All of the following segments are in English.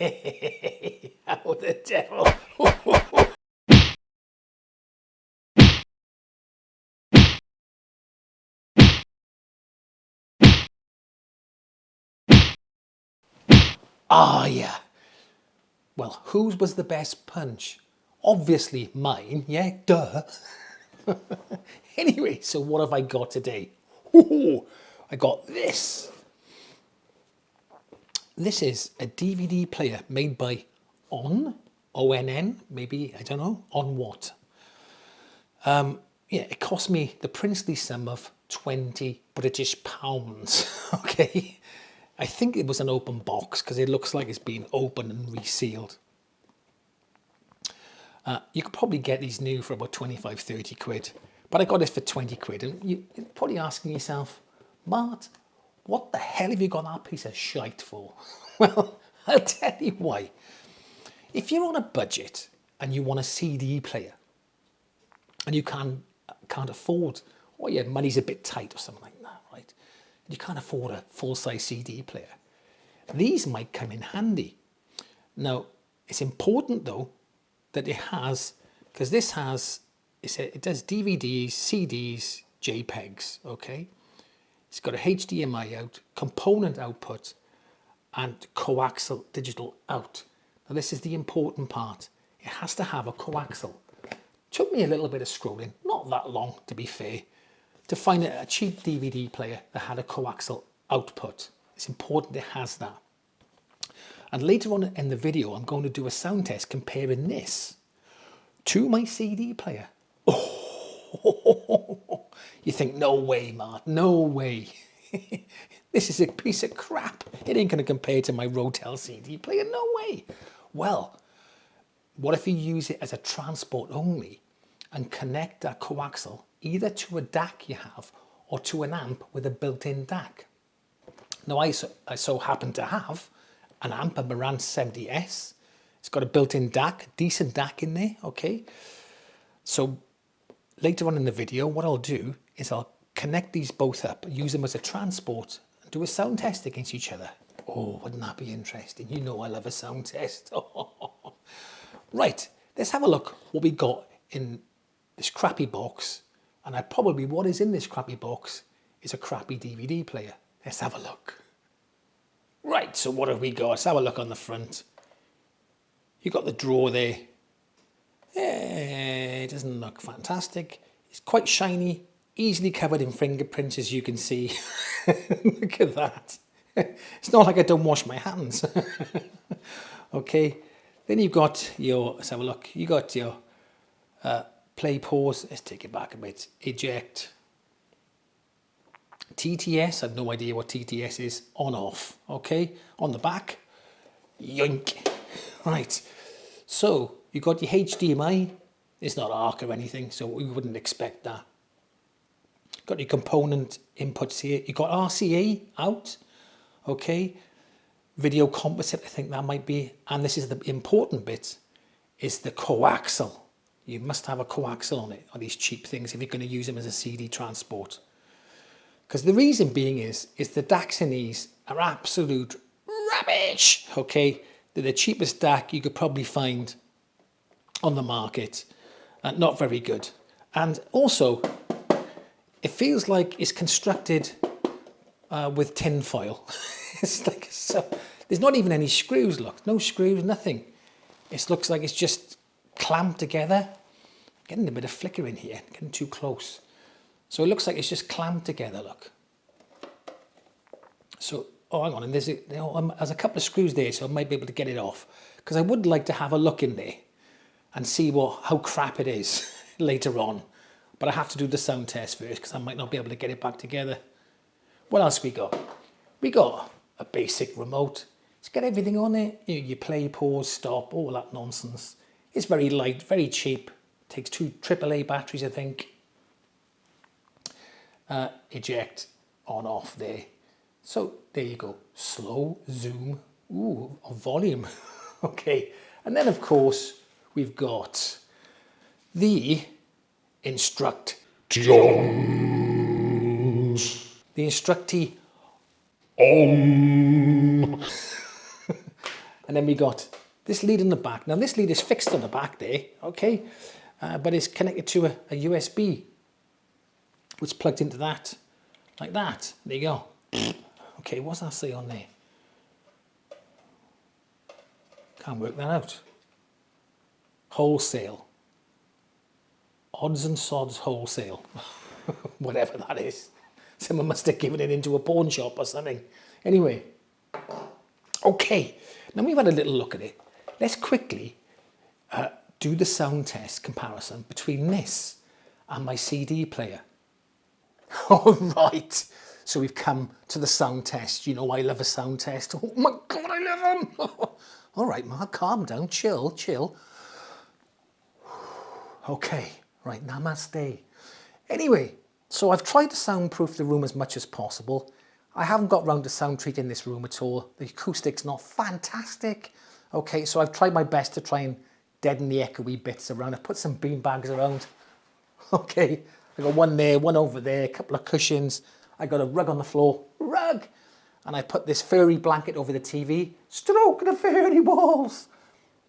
How the devil? Ah, yeah. Well, whose was the best punch? Obviously mine, yeah, duh. Anyway, so what have I got today? Ooh, I got this. This is a DVD player made by ONN, maybe, I don't know, on what? Yeah, it cost me the princely sum of 20 British pounds, okay? I think it was an open box because it looks like it's been opened and resealed. You could probably get these new for about 25, 30 quid, but I got this for 20 quid. And you're probably asking yourself, Mart, what the hell have you got that piece of shite for? Well, I'll tell you why. If you're on a budget and you want a CD player and you can't afford, or your money's a bit tight or something like that, right? You can't afford a full-size CD player. These might come in handy. Now, it's important though that it has, because this has, it does DVDs, CDs, JPEGs, okay? It's got a HDMI out, component output, and coaxial digital out. Now this is the important part. It has to have a coaxial. Took me a little bit of scrolling, not that long to be fair, to find a cheap DVD player that had a coaxial output. It's important it has that. And later on in the video, I'm going to do a sound test comparing this to my CD player. Oh, you think, no way, Mart, no way. This is a piece of crap. It ain't going to compare to my Rotel CD player, no way. Well, what if you use it as a transport only and connect that coaxial either to a DAC you have or to an amp with a built-in DAC? Now, I so happen to have an amp, a Marantz 70S. It's got a built-in DAC, decent DAC in there, okay? So later on in the video, what I'll do is I'll connect these both up, use them as a transport, and do a sound test against each other. Oh, wouldn't that be interesting? You know I love a sound test. Right, let's have a look what we got in this crappy box. And what is in this crappy box is a crappy DVD player. Let's have a look. Right, so what have we got? Let's have a look on the front. You got the drawer there. It doesn't look fantastic. It's quite shiny, easily covered in fingerprints, as you can see. Look at that. It's not like I don't wash my hands. Okay, then you've got your, let's have a look. You got your play, pause. Let's take it back a bit. Eject. TTS, I have no idea what TTS is. On, off. Okay, on the back. Yoink. Right, so you got your HDMI. It's not ARC or anything, so we wouldn't expect that. Got your component inputs here. You got RCA out, okay. Video composite, I think that might be. And this is the important bit, is the coaxial. You must have a coaxial on it, on these cheap things, if you're going to use them as a CD transport. Because the reason being is the DACs in these are absolute rubbish, okay. They're the cheapest DAC you could probably find on the market. Not very good. And also, it feels like it's constructed with tin foil. It's like, so, there's not even any screws, look. No screws, nothing. It looks like it's just clamped together. Getting a bit of flicker in here, getting too close. So it looks like it's just clamped together, look. So, oh, hang on, and there's a couple of screws there, so I might be able to get it off. Because I would like to have a look in there and see how crap it is later on. But I have to do the sound test first, because I might not be able to get it back together. What else we got? We got a basic remote. It's got everything on it. You play, pause, stop, all that nonsense. It's very light, very cheap. Takes 2 AAA batteries, I think. Eject, on, off there. So there you go. Slow, zoom, ooh, volume. Okay. And then of course we've got the instruct. Jones. The instructee. On. And then we got this lead in the back. Now this lead is fixed on the back there, okay? But it's connected to a USB, which plugged into that, like that. There you go. Okay, what's that say on there? Can't work that out. Wholesale. Odds and sods wholesale. Whatever that is. Someone must have given it into a pawn shop or something. Anyway. Okay. Now we've had a little look at it. Let's quickly do the sound test comparison between this and my CD player. All right. So we've come to the sound test. You know I love a sound test. Oh my God, I love them. All right, Mark, calm down. Chill. Okay. Right, namaste. Anyway, so I've tried to soundproof the room as much as possible. I haven't got round to sound treating this room at all. The acoustic's not fantastic. Okay, so I've tried my best to try and deaden the echoey bits around. I've put some bean bags around. Okay, I got one there, one over there, a couple of cushions. I got a rug on the floor, rug. And I put this furry blanket over the TV, stroke the furry walls.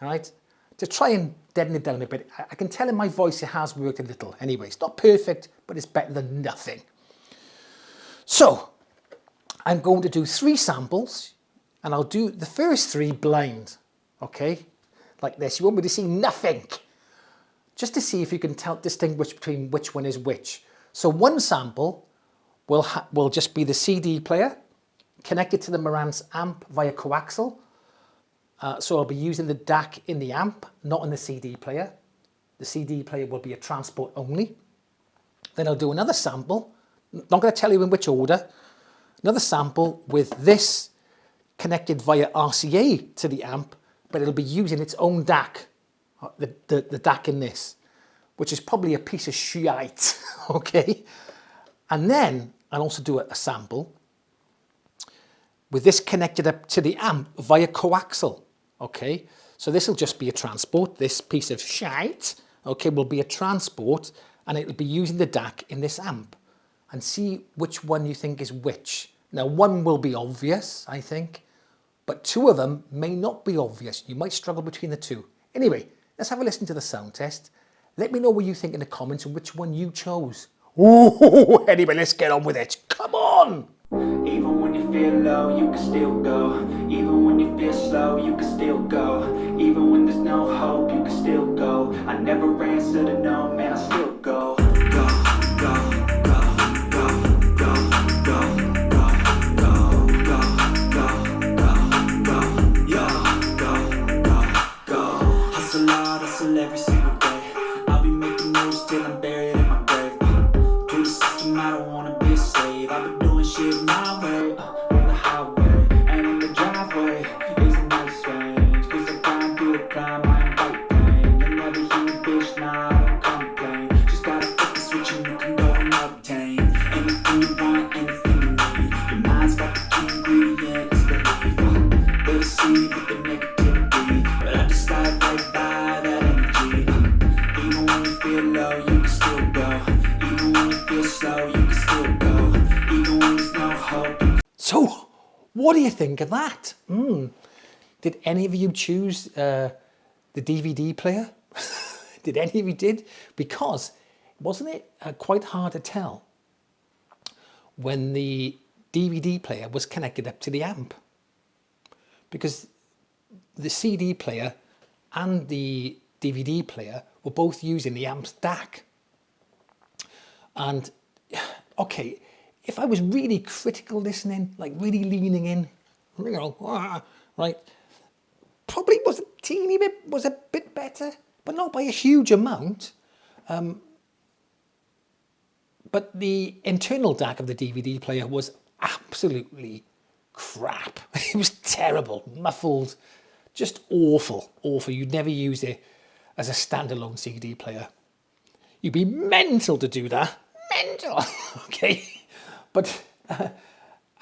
All right, to try and deaden it down a bit. I can tell in my voice it has worked a little. Anyway, it's not perfect, but it's better than nothing. So, I'm going to do 3 samples, and I'll do the first 3 blind, okay? Like this. You want me to see nothing, just to see if you can distinguish between which one is which. So one sample will just be the CD player, connected to the Marantz amp via coaxial. So I'll be using the DAC in the amp, not in the CD player. The CD player will be a transport only. Then I'll do another sample, not going to tell you in which order, another sample with this connected via RCA to the amp, but it'll be using its own DAC, the DAC in this, which is probably a piece of shite, okay? And then I'll also do a sample with this connected up to the amp via coaxial. Okay, so this will just be a transport. This piece of shite, okay, will be a transport, and it'll be using the DAC in this amp. And see which one you think is which. Now, one will be obvious, I think, but 2 of them may not be obvious. You might struggle between the 2. Anyway, let's have a listen to the sound test. Let me know what you think in the comments and which one you chose. Ooh, anyway, let's get on with it. Come on! Even when you feel low, you can still go. Even when you feel slow, you can still go. Even when there's no hope, you can still go. I never answer to no, man, I still go. Go, go, go, go, go, go, go, go, go, go, go, go. Hustle hard, hustle every single day. I'll be making moves till I'm buried in my grave. To the system, I don't wanna be a slave. I've been doing shit my way, on the highway, and in the driveway is a nice range. Cause I grind through the climb, I invite pain. You'll never hear me, bitch, nah, I don't complain. Just gotta flip the switch and you can go and obtain anything you want, anything you need. Your mind's got the key ingredient, it's belief. They deceive with the negativity, but I just slide right by that energy. Even when you feel low, you can still go. Even when you feel slow, you can still go. Even when there's no hope. So, what do you think of that? Did any of you choose the DVD player? Did any of you did? Because, wasn't it quite hard to tell when the DVD player was connected up to the amp? Because the CD player and the DVD player were both using the amp's DAC. And, okay, if I was really critical listening, like really leaning in, you know, right, probably was a bit better, but not by a huge amount. But the internal DAC of the DVD player was absolutely crap. It was terrible, muffled, just awful. You'd never use it as a standalone CD player. You'd be mental to do that. Mental, okay? But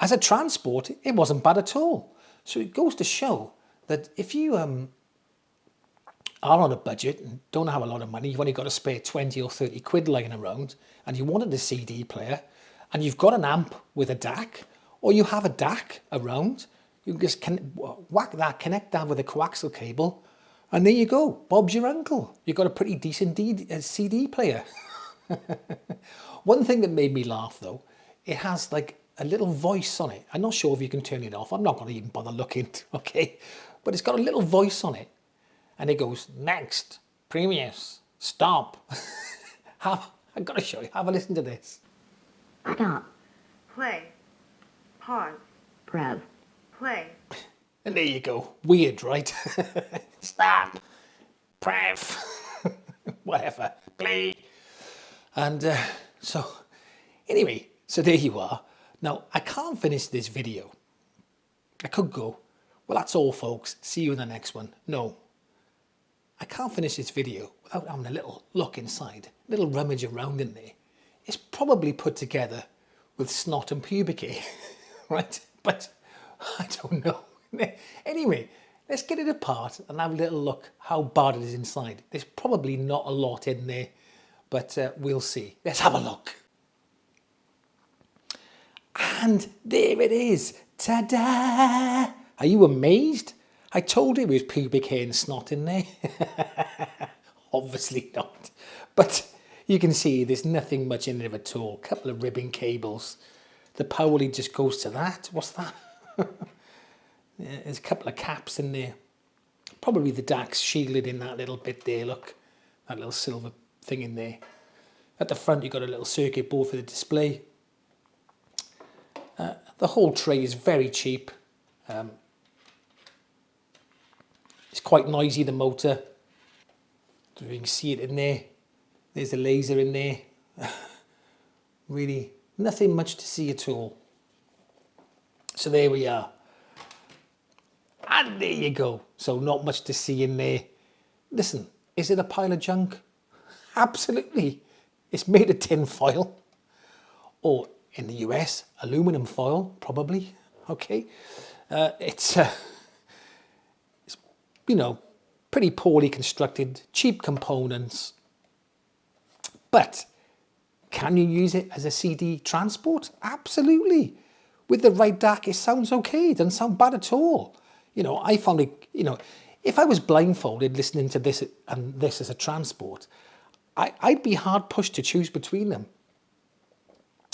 as a transport, it wasn't bad at all. So it goes to show that if you are on a budget and don't have a lot of money, you've only got to spare 20 or 30 quid lying around, and you wanted a CD player, and you've got an amp with a DAC, or you have a DAC around, You can just whack that, connect that with a coaxial cable, and there you go. Bob's your uncle. You've got a pretty decent CD player. One thing that made me laugh though, it has like a little voice on it. I'm not sure if you can turn it off. I'm not going to even bother looking, okay? But it's got a little voice on it. And it goes, next, previous, stop. I've got to show you. Have a listen to this. Stop. Play. Pause. Press. Play. And there you go. Weird, right? Stop. Pref. Whatever. Play. And so, anyway, so there you are. Now, I can't finish this video. I could go, well, that's all, folks. See you in the next one. No. I can't finish this video without having a little look inside, a little rummage around in there. It's probably put together with snot and pubic hair, right? But I don't know. Anyway, let's get it apart and have a little look how bad it is inside. There's probably not a lot in there, but we'll see. Let's have a look. And there it is. Ta-da! Are you amazed? I told you it was pubic hair and snot in there. Obviously not. But you can see there's nothing much in there at all. A couple of ribbon cables. The power lead just goes to that. What's that? Yeah, there's a couple of caps in there. Probably the DAC's shielded in that little bit there, look. That little silver thing in there. At the front you've got a little circuit board for the display. The whole tray is very cheap. It's quite noisy, the motor. So you can see it in there. There's a laser in there. Really, nothing much to see at all. So there we are. And there you go. So not much to see in there. Listen, is it a pile of junk? Absolutely. It's made of tin foil. Or in the US, aluminum foil, probably. Okay. It's you know, pretty poorly constructed, cheap components. But can you use it as a CD transport? Absolutely. With the right DAC, it sounds okay. It doesn't sound bad at all. You know, I found it, you know, if I was blindfolded listening to this and this as a transport, I'd be hard pushed to choose between them.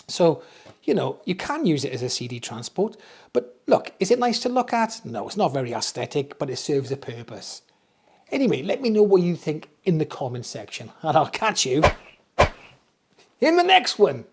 So, you know, you can use it as a CD transport, but look, is it nice to look at? No, it's not very aesthetic, but it serves a purpose. Anyway, let me know what you think in the comment section, and I'll catch you in the next one.